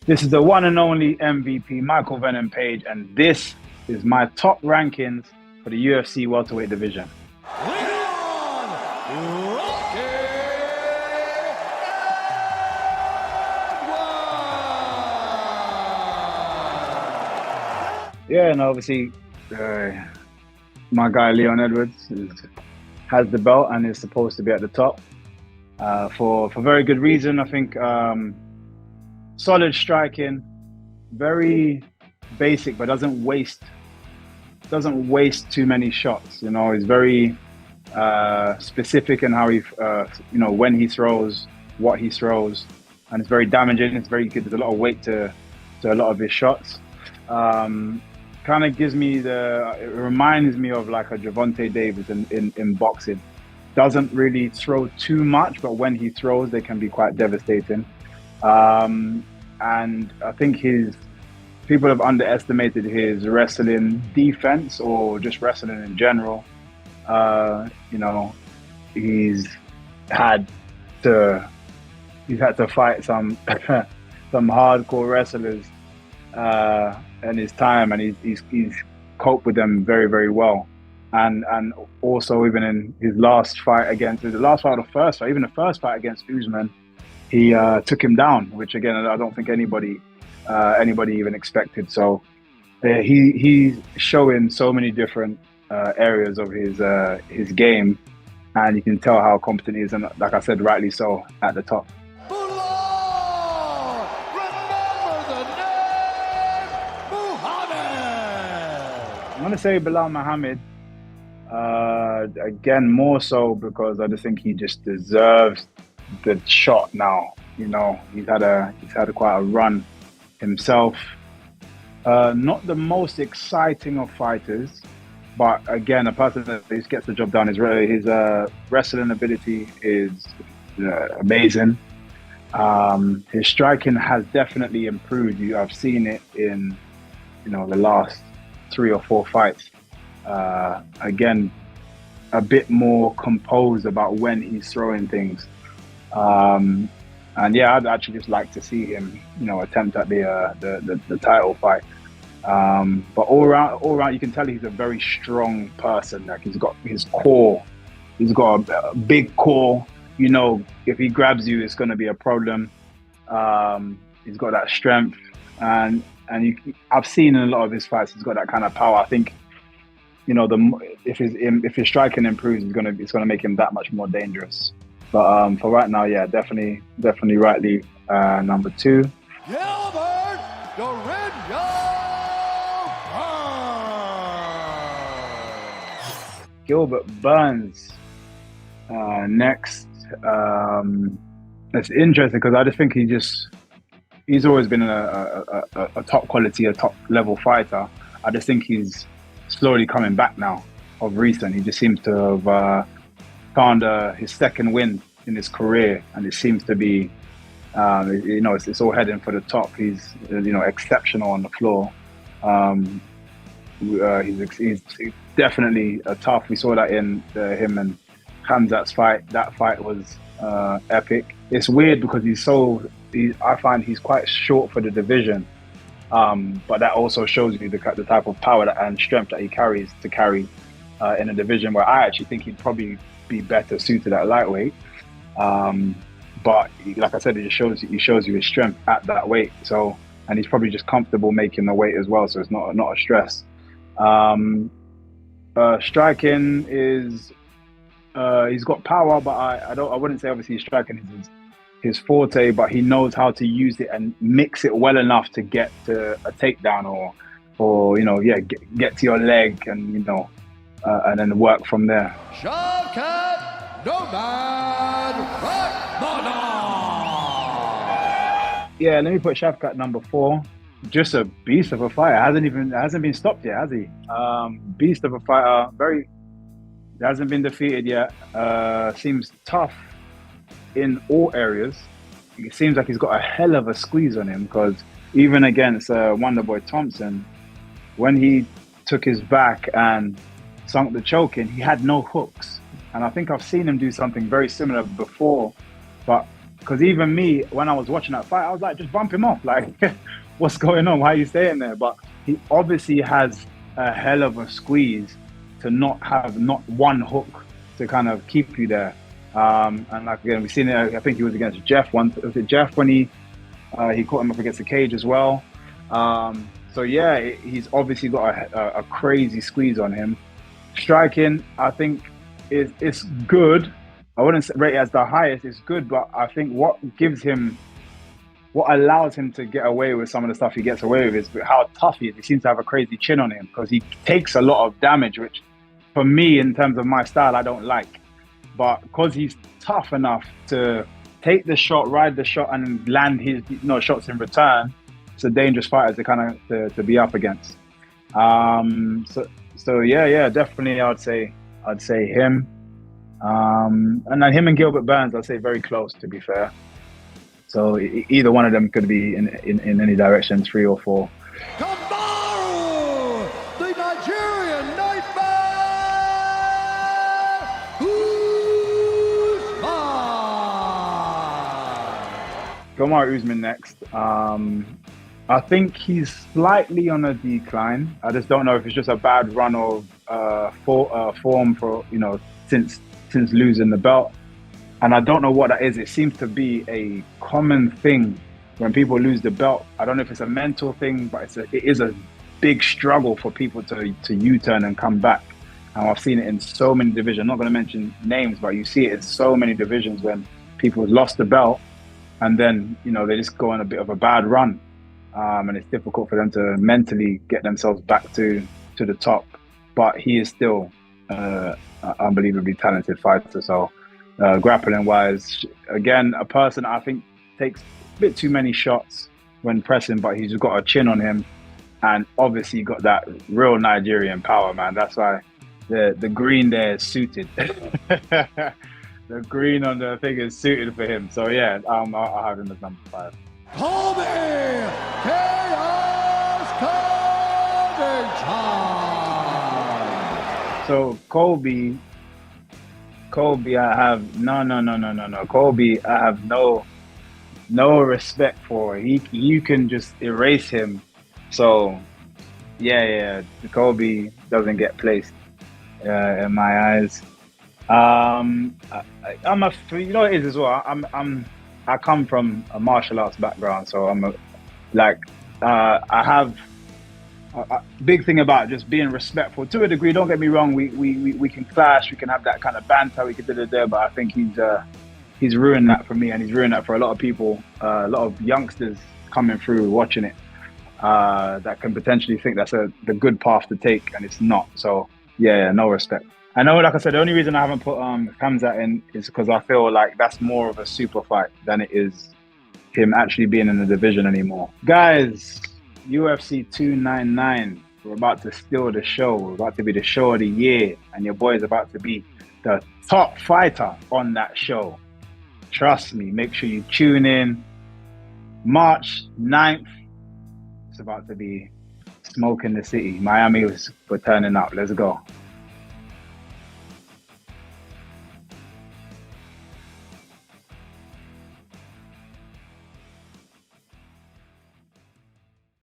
This is the one and only MVP, Michael Venom Page, and this is my top rankings for the UFC welterweight division. Yeah, and obviously, my guy Leon Edwards has the belt and is supposed to be at the top for very good reason. I think solid striking, very basic, but doesn't waste too many shots. You know, he's very specific in how he, when he throws, what he throws, and it's very damaging. It's very good. There's a lot of weight to a lot of his shots. Kind of it reminds me of like a Gervonta Davis in boxing. Doesn't really throw too much, but when he throws, they can be quite devastating. And I think people have underestimated his wrestling defense or just wrestling in general. He's had to fight some some hardcore wrestlers in his time, and he's coped with them very, very well. And also even in his last fight against the first fight against Usman, he took him down, which again I don't think anybody even expected. So he's showing so many different areas of his game, and you can tell how competent he is, and like I said, rightly so, at the top. I'm going to say Belal Muhammad, again, more so because I just think he just deserves the shot now. You know, he's had quite a run himself. Not the most exciting of fighters, but again, a person that just gets the job done. His wrestling ability is amazing. His striking has definitely improved. I've seen it in, the last 3 or 4 fights. Again, a bit more composed about when he's throwing things. And yeah, I'd actually just like to see him, attempt at the title fight. But all around, you can tell he's a very strong person. Like he's got his core, he's got a big core. If he grabs you, it's going to be a problem. He's got that strength, and I've seen in a lot of his fights, he's got that kind of power. I think, if his striking improves, it's gonna make him that much more dangerous. But for right now, yeah, definitely rightly number 2. Gilbert Burns. Gilbert Burns next. It's interesting because I just think he's always been a top quality, a top level fighter. I just think he's slowly coming back now of recent. He just seems to have found his second win in his career, and it seems to be, it's all heading for the top. He's, exceptional on the floor. He's definitely tough. We saw that in him and Khamzat's fight. That fight was epic. It's weird because I find he's quite short for the division, but that also shows you the type of power and strength that he carries to carry in a division where I actually think he'd probably be better suited at lightweight. But like I said, he shows you his strength at that weight. So, and he's probably just comfortable making the weight as well. So it's not a stress. Striking is he's got power, but I wouldn't say obviously striking is his forte, but he knows how to use it and mix it well enough to get to a takedown or get to your leg and and then work from there. Shavkat Rakmonov. Yeah, let me put Shavkat number 4. Just a beast of a fighter. Hasn't been stopped yet, has he? Beast of a fighter. Hasn't been defeated yet. Seems tough in all areas. It seems like he's got a hell of a squeeze on him, because even against Wonderboy Thompson, when he took his back and sunk the choke in, he had no hooks. And I think I've seen him do something very similar before, but because even me, when I was watching that fight, I was like, just bump him off. Like, what's going on? Why are you staying there? But he obviously has a hell of a squeeze to not have not one hook to kind of keep you there. And like, again, we've seen it. I think he was against Jeff once. Was it Jeff when he caught him up against the cage as well? So yeah, he's obviously got a crazy squeeze on him. Striking, I think, it's good. I wouldn't rate it as the highest. It's good, but I think what allows him to get away with some of the stuff he gets away with is how tough he is. He seems to have a crazy chin on him because he takes a lot of damage, which for me, in terms of my style, I don't like. But because he's tough enough to take the shot, ride the shot, and land his shots in return, it's a dangerous fighter to kind of to be up against. So yeah, definitely, I'd say him. And then him and Gilbert Burns, I'd say very close, to be fair. So either one of them could be in any direction, 3 or 4. Kamaru, the Nigerian Nightmare, Usman. Kamaru Usman next. I think he's slightly on a decline. I just don't know if it's just a bad run of form for since losing the belt. And I don't know what that is. It seems to be a common thing when people lose the belt. I don't know if it's a mental thing, but it is a big struggle for people to U-turn and come back. And I've seen it in so many divisions. I'm not going to mention names, but you see it in so many divisions when people have lost the belt and then, they just go on a bit of a bad run. And it's difficult for them to mentally get themselves back to the top. But he is still an unbelievably talented fighter. So grappling wise, again, a person I think takes a bit too many shots when pressing, but he's got a chin on him, and obviously got that real Nigerian power, man. That's why the green there is suited. The green on the thing is suited for him. So yeah, I'll have him as number 5. Colby, Chaos Covington. So Colby, I have no. Colby, I have no respect for. You can just erase him. So yeah, Colby doesn't get placed in my eyes. I'm what it is as well. I come from a martial arts background, so I have a big thing about just being respectful to a degree. Don't get me wrong, we can clash, we can have that kind of banter, we can do but I think he's ruined that for me, and he's ruined that for a lot of people, a lot of youngsters coming through watching it, that can potentially think that's the good path to take, and it's not. So yeah, no respect. I know, like I said, the only reason I haven't put Khamzat in is because I feel like that's more of a super fight than it is him actually being in the division anymore. Guys, UFC 299, we're about to steal the show. We're about to be the show of the year, and your boy is about to be the top fighter on that show. Trust me, make sure you tune in. March 9th, it's about to be smoke in the city. Miami, we're turning up. Let's go.